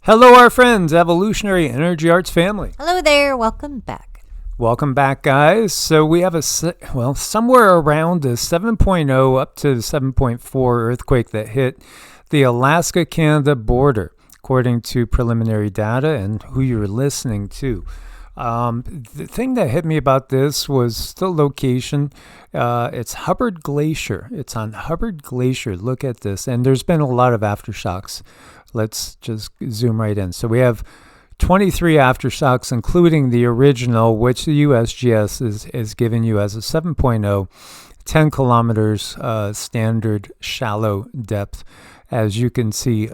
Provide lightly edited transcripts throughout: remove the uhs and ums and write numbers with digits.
Hello, our friends, Evolutionary Energy Arts family. Hello there. Welcome back. Welcome back, guys. So we have somewhere around a 7.0 up to 7.4 earthquake that hit the Alaska-Canada border, according to preliminary data and who you're listening to. The thing that hit me about this was the location. It's Hubbard Glacier. It's on Hubbard Glacier. Look at this. And there's been a lot of aftershocks. Let's just zoom right in. So we have 23 aftershocks, including the original, which the USGS is giving you as a 7.0, 10 kilometers standard shallow depth. As you can see,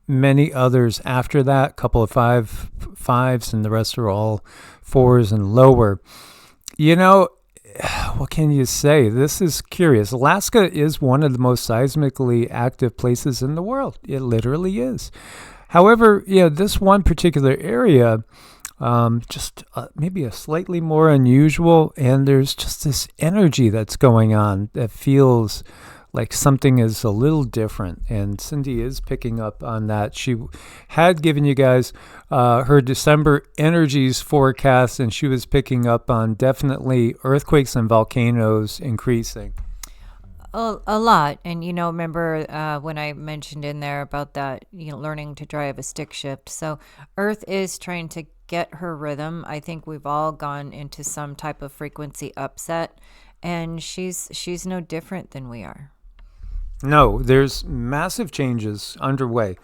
many others after that, a couple of fives, and the rest are all fours and lower. You know, what can you say? This is curious. Alaska is one of the most seismically active places in the world. It literally is. However, this one particular area, just maybe a slightly more unusual, and there's just this energy that's going on that feels like something is a little different, and Cindy is picking up on that. She had given you guys her December energies forecast, and she was picking up on definitely earthquakes and volcanoes increasing. A lot. And, remember when I mentioned in there about that, learning to drive a stick shift. So Earth is trying to get her rhythm. I think we've all gone into some type of frequency upset, and she's no different than we are. No, there's massive changes underway.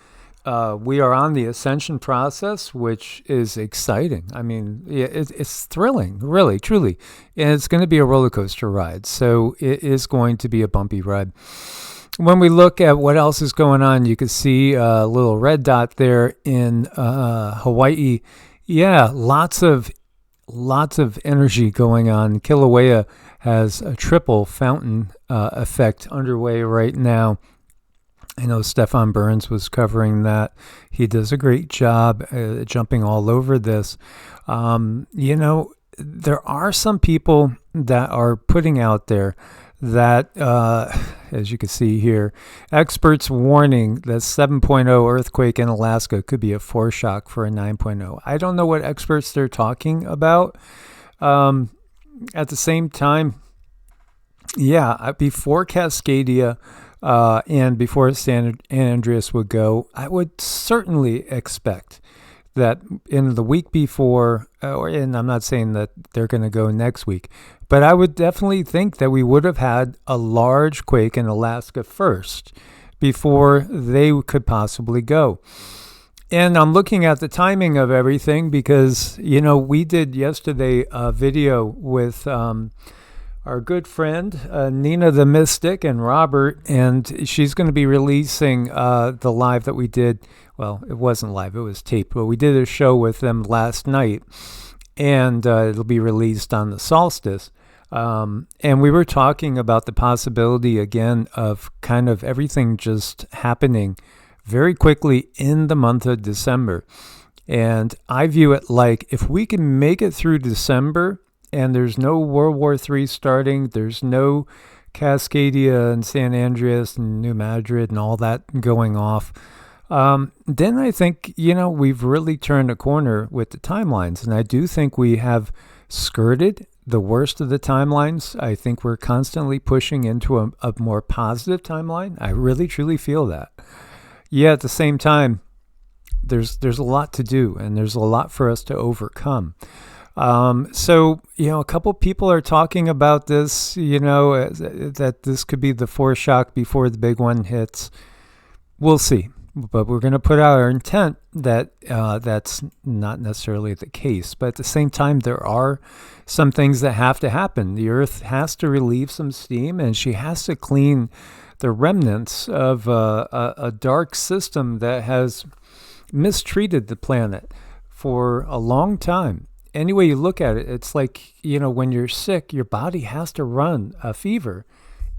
We are on the ascension process, which is exciting. I mean, it's thrilling, really, truly. And it's going to be a roller coaster ride. So it is going to be a bumpy ride. When we look at what else is going on, you can see a little red dot there in Hawaii. Yeah, lots of energy going on. Kilauea has a triple fountain effect underway right now. I know Stefan Burns was covering that. He does a great job jumping all over this. There are some people that are putting out there that, as you can see here, experts warning that 7.0 earthquake in Alaska could be a foreshock for a 9.0. I don't know what experts they're talking about. At the same time, before Cascadia and before San Andreas would go, I would certainly expect that in the week before, and I'm not saying that they're going to go next week, but I would definitely think that we would have had a large quake in Alaska first before they could possibly go. And I'm looking at the timing of everything because, we did yesterday a video with our good friend, Nina the Mystic, and Robert, and she's going to be releasing the live that we did. Well, it wasn't live, it was taped, but we did a show with them last night, and it'll be released on the solstice. And we were talking about the possibility, again, of kind of everything just happening very quickly in the month of December. And I view it like if we can make it through December, and there's no World War III starting, there's no Cascadia and San Andreas and New Madrid and all that going off, then I think, we've really turned a corner with the timelines. And I do think we have skirted the worst of the timelines. I think we're constantly pushing into a more positive timeline. I really, truly feel that. At the same time, there's a lot to do, and there's a lot for us to overcome. So, a couple people are talking about this, that this could be the foreshock before the big one hits. We'll see. But we're going to put out our intent that that's not necessarily the case. But at the same time, there are some things that have to happen. The Earth has to relieve some steam, and she has to clean the remnants of a dark system that has mistreated the planet for a long time. Any way you look at it, it's like, when you're sick, your body has to run a fever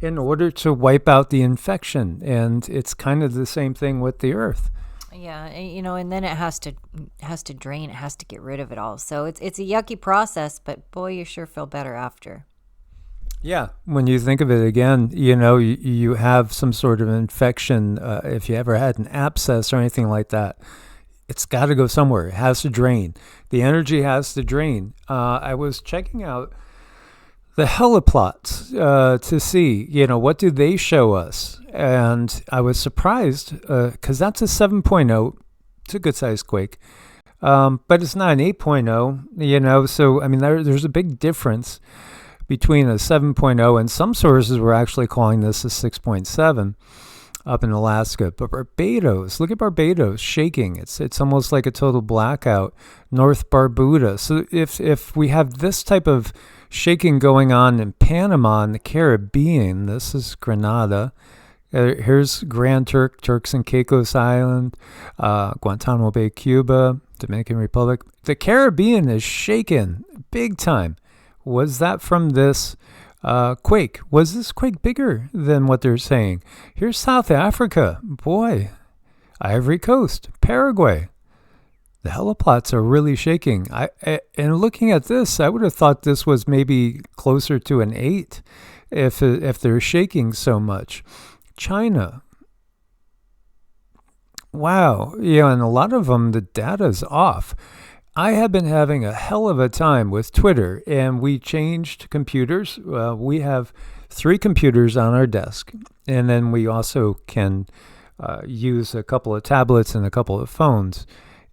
in order to wipe out the infection. And it's kind of the same thing with the Earth. Yeah, and then it has to drain, it has to get rid of it all. So it's a yucky process, but boy, you sure feel better after. Yeah, when you think of it again, you have some sort of infection. If you ever had an abscess or anything like that, it's got to go somewhere. It has to drain. The energy has to drain. I was checking out the heliplots to see, what do they show us? And I was surprised because that's a 7.0. It's a good-sized quake. But it's not an 8.0, so, I mean, there's a big difference between a 7.0, and some sources were actually calling this a 6.7 up in Alaska. But Barbados, look at Barbados shaking. It's almost like a total blackout. North Barbuda. So if we have this type of shaking going on in Panama and the Caribbean, this is Grenada. Here's Grand Turks and Caicos Island, Guantanamo Bay, Cuba, Dominican Republic. The Caribbean is shaken big time. Was that from this quake? Was this quake bigger than what they're saying? Here's South Africa. Boy, Ivory Coast, Paraguay. The heliplots are really shaking. And looking at this, I would have thought this was maybe closer to an 8 if they're shaking so much. China. Wow. And a lot of them, the data's off. I have been having a hell of a time with Twitter, and we changed computers. We have 3 computers on our desk, and then we also can use a couple of tablets and a couple of phones.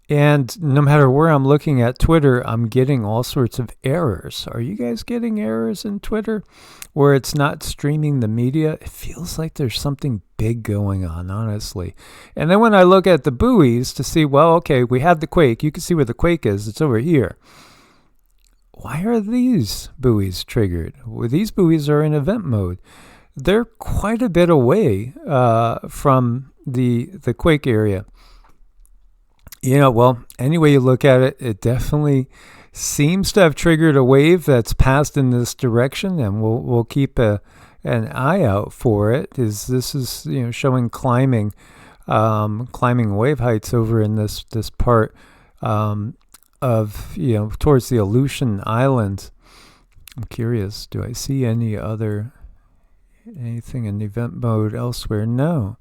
And no matter where I'm looking at Twitter, I'm getting all sorts of errors. Are you guys getting errors in Twitter where it's not streaming the media? It feels like there's something big going on, honestly. And then when I look at the buoys to see, well, okay, we had the quake. You can see where the quake is. It's over here. Why are these buoys triggered? Well, these buoys are in event mode. They're quite a bit away from the quake area. Well, any way you look at it, it definitely seems to have triggered a wave that's passed in this direction, and we'll keep an eye out for it. This is showing climbing wave heights over in this part of towards the Aleutian Islands. I'm curious, do I see anything in event mode elsewhere? No.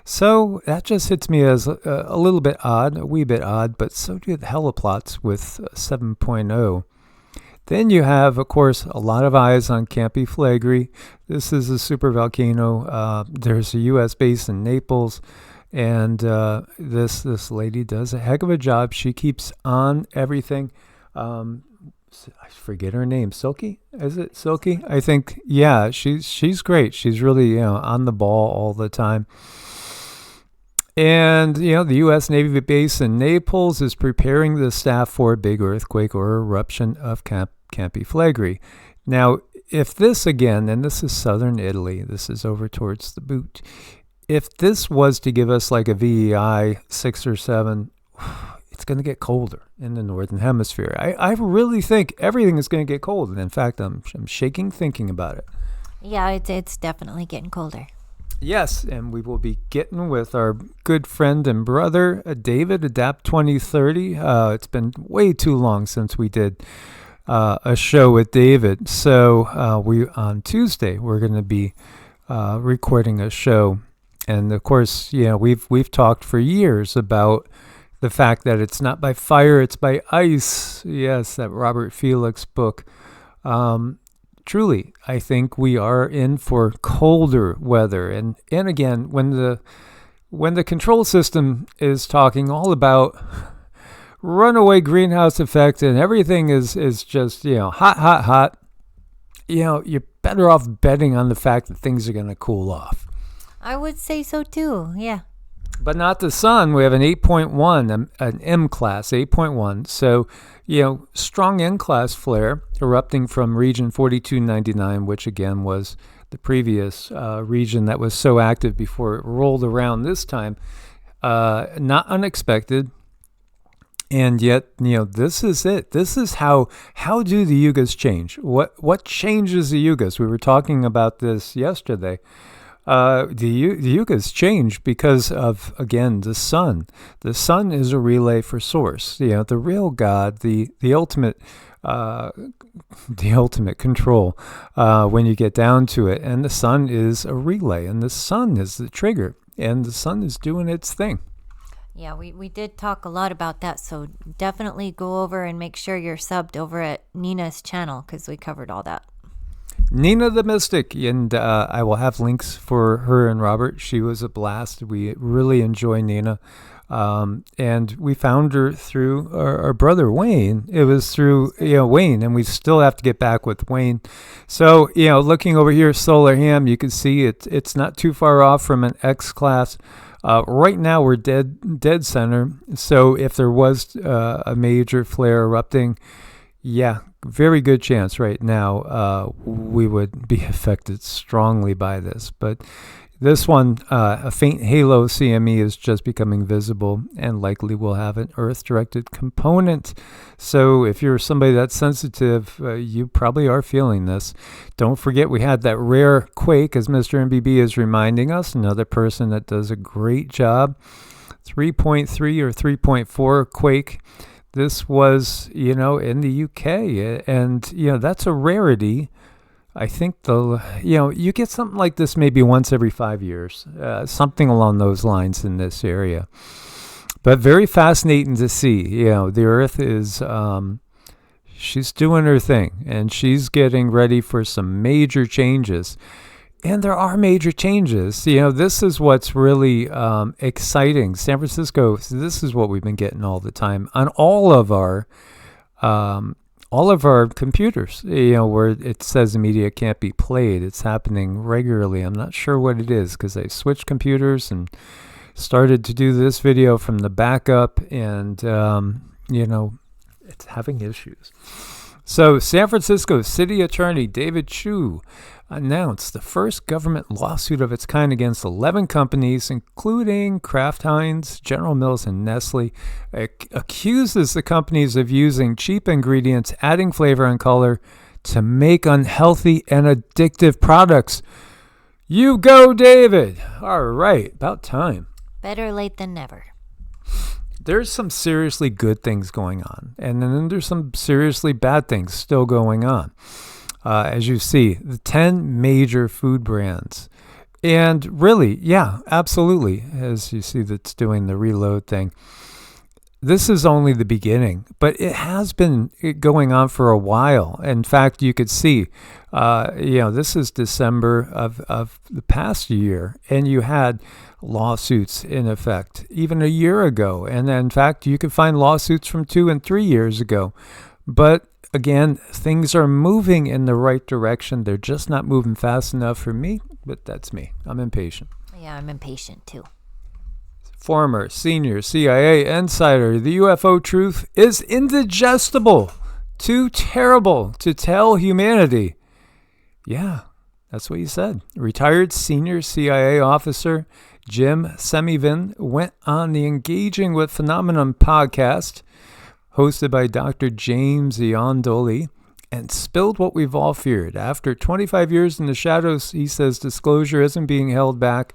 So that just hits me as a little bit odd, a wee bit odd, but so do the heliplots with 7.0. Then you have, of course, a lot of eyes on Campi Flegrei. This is a supervolcano. There's a U.S. base in Naples, and this lady does a heck of a job. She keeps on everything. I forget her name. Silky? Is it Silky? I think, yeah, she's great. She's really on the ball all the time. And, the U.S. Navy base in Naples is preparing the staff for a big earthquake or eruption of Campi Flegrei. Now, if this again, and this is southern Italy, this is over towards the boot, if this was to give us like a VEI 6 or 7, it's going to get colder in the northern hemisphere. I really think everything is going to get cold. And in fact, I'm shaking thinking about it. Yeah, it's definitely getting colder. Yes, and we will be getting with our good friend and brother, David, Adapt 2030. It's been way too long since we did a show with David. So on Tuesday, we're going to be recording a show. And of course, we've talked for years about the fact that it's not by fire, it's by ice. Yes, that Robert Felix book. Truly, I think we are in for colder weather. And again, when the control system is talking all about runaway greenhouse effect and everything is just, hot, you're better off betting on the fact that things are going to cool off. I would say so too, yeah. But not the sun. We have an 8.1, an M class, 8.1. So, strong N class flare erupting from region 4299, which again was the previous region that was so active before it rolled around this time. Not unexpected. And yet, this is it. This is how do the yugas change? What changes the yugas? We were talking about this yesterday. The yugas change because of, again, the sun. The sun is a relay for source. The real God, the ultimate control when you get down to it. And the sun is a relay, and the sun is the trigger, and the sun is doing its thing. Yeah, we did talk a lot about that. So definitely go over and make sure you're subbed over at Nina's channel because we covered all that. Nina the Mystic, and I will have links for her and Robert. She was a blast. We really enjoy Nina. And we found her through our brother Wayne. It was through Wayne, and we still have to get back with Wayne. So looking over here, Solar Ham, you can see it's not too far off from an X class. Right now we're dead center. So if there was a major flare erupting, yeah, very good chance right now we would be affected strongly by this. But this one, a faint halo CME is just becoming visible and likely will have an Earth-directed component. So if you're somebody that's sensitive, you probably are feeling this. Don't forget we had that rare quake, as Mr. MBB is reminding us, another person that does a great job. 3.3 or 3.4 quake. This was, in the UK, and, that's a rarity. I think you get something like this maybe once every 5 years, something along those lines in this area. But very fascinating to see. The Earth is, she's doing her thing, and she's getting ready for some major changes. And there are major changes. This is what's really exciting. San Francisco, this is what we've been getting all the time on all of our computers, where it says the media can't be played. It's happening regularly. I'm not sure what it is because I switched computers and started to do this video from the backup, and, it's having issues. So San Francisco City Attorney David Chu announced the first government lawsuit of its kind against 11 companies, including Kraft Heinz, General Mills, and Nestle. It accuses the companies of using cheap ingredients, adding flavor and color to make unhealthy and addictive products. You go, David. All right, about time. Better late than never. There's some seriously good things going on, and then there's some seriously bad things still going on. As you see, the 10 major food brands. And really, yeah, absolutely, as you see that's doing the reload thing. This is only the beginning, but it has been going on for a while. In fact, you could see, this is December of the past year, and you had lawsuits in effect even a year ago. And in fact, you could find lawsuits from 2 and 3 years ago. But again, things are moving in the right direction. They're just not moving fast enough for me, but that's me. I'm impatient. Yeah, I'm impatient too. Former senior CIA insider, the UFO truth is indigestible, too terrible to tell humanity. Yeah, that's what he said. Retired senior CIA officer Jim Semivin went on the Engaging with Phenomenon podcast, hosted by Dr. James Iondoli, and spilled what we've all feared. After 25 years in the shadows, he says disclosure isn't being held back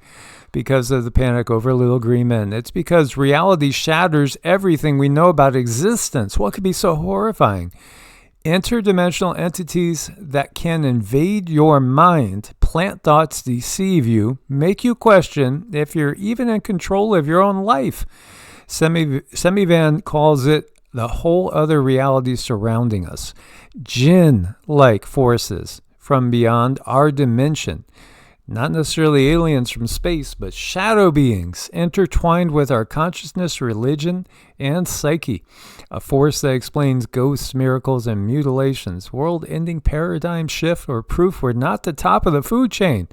because of the panic over little green men. It's because reality shatters everything we know about existence. What could be so horrifying? Interdimensional entities that can invade your mind, plant thoughts, deceive you, make you question if you're even in control of your own life. Semivan calls it the whole other reality surrounding us. Jinn-like forces from beyond our dimension. Not necessarily aliens from space, but shadow beings intertwined with our consciousness, religion, and psyche. A force that explains ghosts, miracles, and mutilations. World-ending paradigm shift or proof we're not the top of the food chain.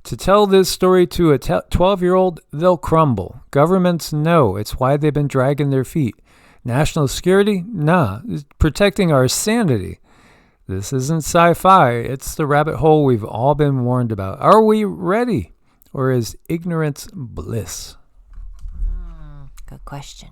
To tell this story to a 12-year-old, they'll crumble. Governments know it's why they've been dragging their feet. National security? Nah, it's protecting our sanity. This isn't sci-fi. It's the rabbit hole we've all been warned about. Are we ready? Or is ignorance bliss? Good question.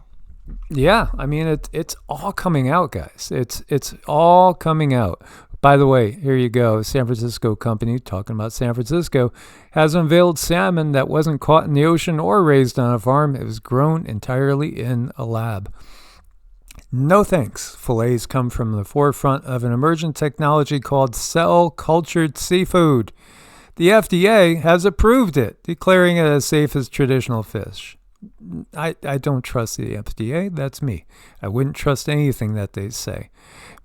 Yeah, I mean, it's all coming out, guys. It's all coming out. By the way, here you go. San Francisco company, talking about San Francisco, has unveiled salmon that wasn't caught in the ocean or raised on a farm. It was grown entirely in a lab. No thanks. Fillets come from the forefront of an emergent technology called cell-cultured seafood. The FDA has approved it, declaring it as safe as traditional fish. I don't trust the FDA. That's me. I wouldn't trust anything that they say.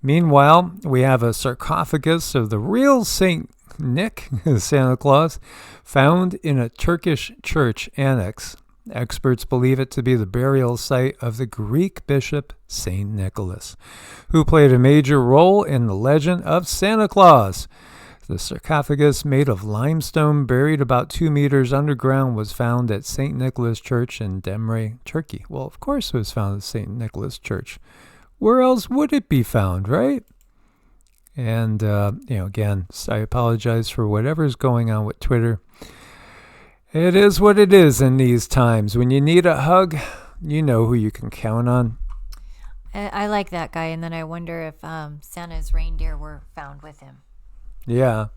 Meanwhile, we have a sarcophagus of the real Saint Nick, Santa Claus, found in a Turkish church annex. Experts believe it to be the burial site of the Greek bishop Saint Nicholas, who played a major role in the legend of Santa Claus. The sarcophagus, made of limestone, buried about 2 meters underground, was found at St. Nicholas Church in Demre, Turkey. Well, of course it was found at St. Nicholas Church. Where else would it be found, right? And, again, I apologize for whatever's going on with Twitter. It is what it is in these times. When you need a hug, you know who you can count on. I like that guy, and then I wonder if Santa's reindeer were found with him. Yeah,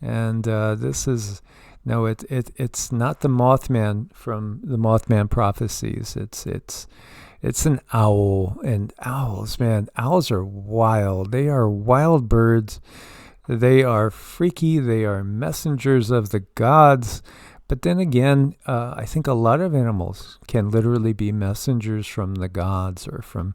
and this is it's not the Mothman from the Mothman prophecies. It's an owl, and owls, man, owls are wild. They are wild birds. They are freaky. They are messengers of the gods. But then again, I think a lot of animals can literally be messengers from the gods or from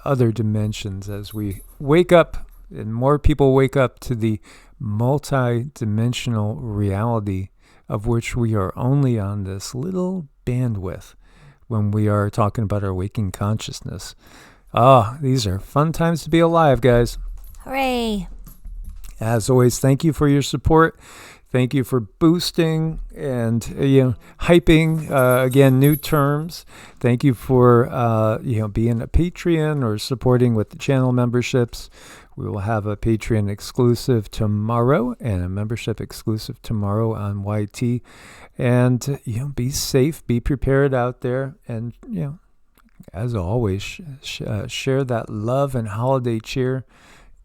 other dimensions as we wake up. And more people wake up to the multi-dimensional reality of which we are only on this little bandwidth when we are talking about our waking consciousness. These are fun times to be alive, guys. Hooray! As always, thank you for your support. Thank you for boosting and hyping, again, new terms. Thank you for being a Patreon or supporting with the channel memberships. We will have a Patreon exclusive tomorrow and a membership exclusive tomorrow on YT. And be safe, be prepared out there, and as always, share that love and holiday cheer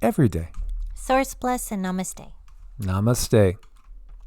every day. Source bless and namaste. Namaste.